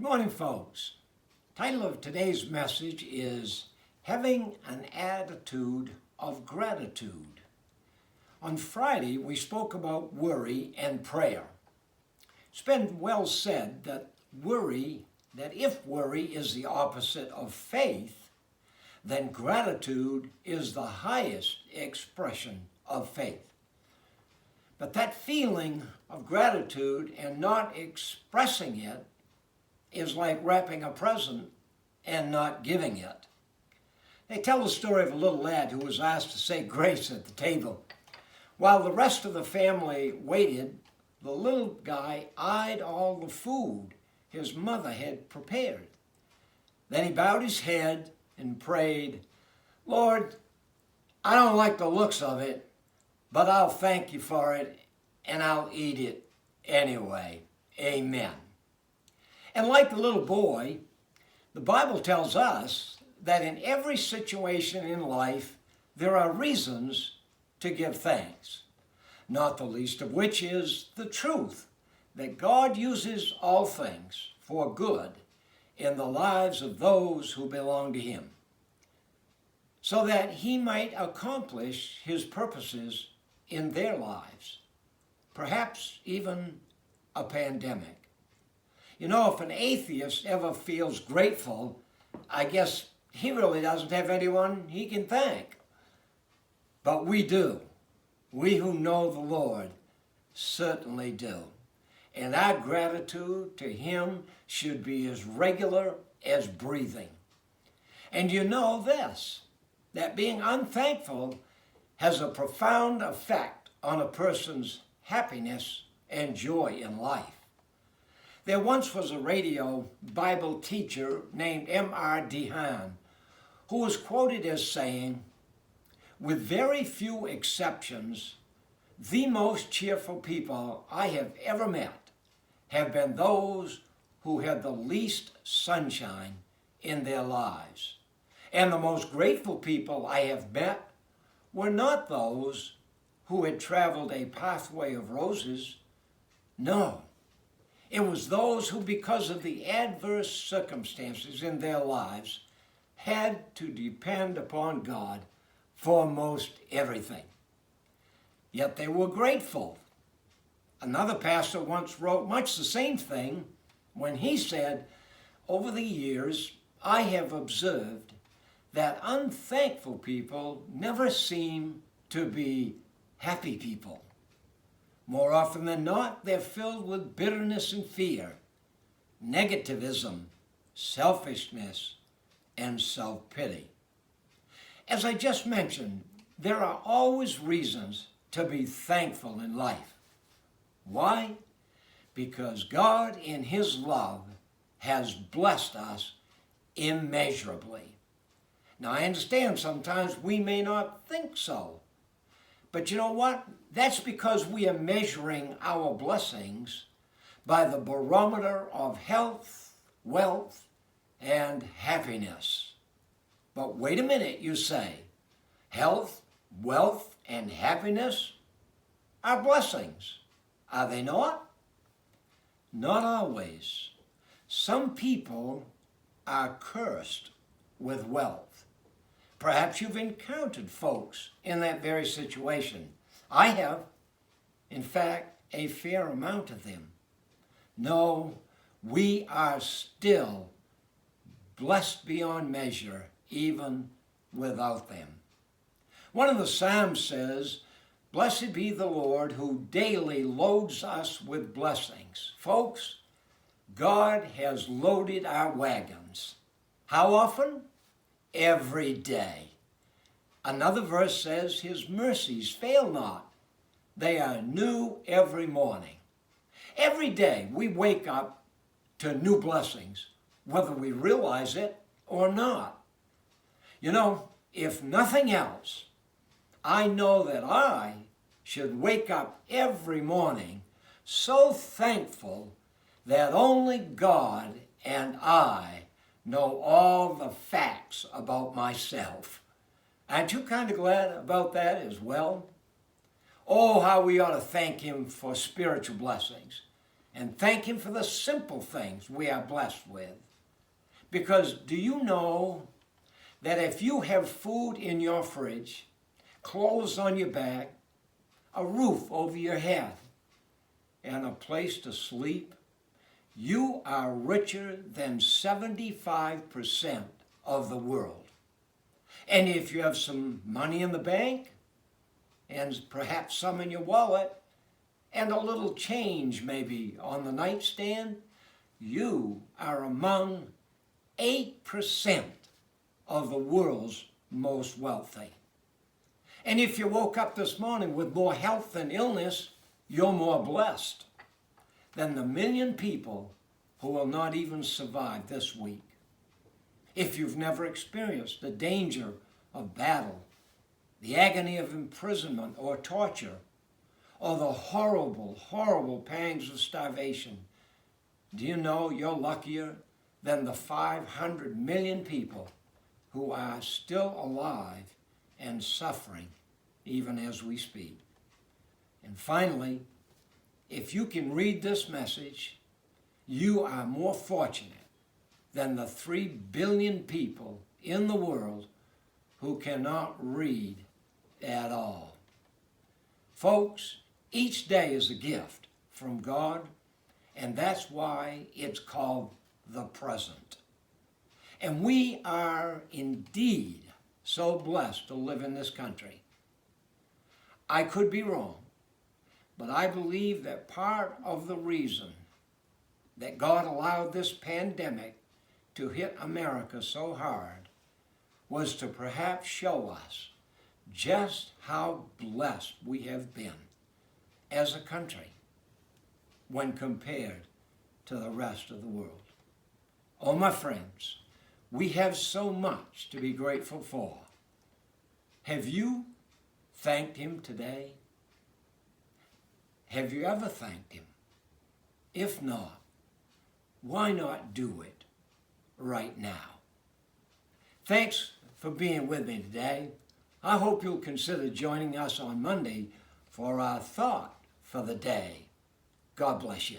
Good morning, folks. Title of today's message is Having an Attitude of Gratitude. On Friday, we spoke about worry and prayer. It's been well said that if worry is the opposite of faith, then gratitude is the highest expression of faith. But that feeling of gratitude and not expressing it is like wrapping a present and not giving it. They tell the story of a little lad who was asked to say grace at the table. While the rest of the family waited, the little guy eyed all the food his mother had prepared. Then he bowed his head and prayed, "Lord, I don't like the looks of it, but I'll thank you for it, and I'll eat it anyway. Amen." And like the little boy, the Bible tells us that in every situation in life, there are reasons to give thanks, not the least of which is the truth that God uses all things for good in the lives of those who belong to Him, so that He might accomplish His purposes in their lives, perhaps even a pandemic. You know, if an atheist ever feels grateful, I guess he really doesn't have anyone he can thank. But we do. We who know the Lord certainly do. And our gratitude to Him should be as regular as breathing. And you know this, that being unthankful has a profound effect on a person's happiness and joy in life. There once was a radio Bible teacher named M.R. DeHaan who was quoted as saying, "With very few exceptions, the most cheerful people I have ever met have been those who had the least sunshine in their lives. And the most grateful people I have met were not those who had traveled a pathway of roses. No, it was those who, because of the adverse circumstances in their lives, had to depend upon God for most everything. Yet they were grateful." Another pastor once wrote much the same thing when he said, "Over the years, I have observed that unthankful people never seem to be happy people. More often than not, they're filled with bitterness and fear, negativism, selfishness, and self-pity." As I just mentioned, there are always reasons to be thankful in life. Why? Because God in His love has blessed us immeasurably. Now, I understand sometimes we may not think so. But you know what? That's because we are measuring our blessings by the barometer of health, wealth, and happiness. But wait a minute, you say. Health, wealth, and happiness are blessings. Are they not? Not always. Some people are cursed with wealth. Perhaps you've encountered folks in that very situation. I have, in fact, a fair amount of them. No, we are still blessed beyond measure, even without them. One of the Psalms says, "Blessed be the Lord who daily loads us with blessings." Folks, God has loaded our wagons. How often? Every day. Another verse says, "His mercies fail not. They are new every morning." Every day we wake up to new blessings, whether we realize it or not. You know, if nothing else, I know that I should wake up every morning so thankful that only God and I know all the facts about myself. Aren't you kind of glad about that as well? Oh, how we ought to thank Him for spiritual blessings and thank Him for the simple things we are blessed with. Because do you know that if you have food in your fridge, clothes on your back, a roof over your head, and a place to sleep, you are richer than 75% of the world. And if you have some money in the bank, and perhaps some in your wallet, and a little change maybe on the nightstand, you are among 8% of the world's most wealthy. And if you woke up this morning with more health than illness, you're more blessed than the 1 million people who will not even survive this week. If you've never experienced the danger of battle, the agony of imprisonment or torture, or the horrible, horrible pangs of starvation, do you know you're luckier than the 500 million people who are still alive and suffering even as we speak? And finally, if you can read this message, you are more fortunate than the 3 billion people in the world who cannot read at all. Folks, each day is a gift from God, and that's why it's called the present. And we are indeed so blessed to live in this country. I could be wrong, but I believe that part of the reason that God allowed this pandemic to hit America so hard was to perhaps show us just how blessed we have been as a country when compared to the rest of the world. Oh, my friends, we have so much to be grateful for. Have you thanked Him today? Have you ever thanked Him? If not, why not do it right now? Thanks for being with me today. I hope you'll consider joining us on Monday for our thought for the day. God bless you.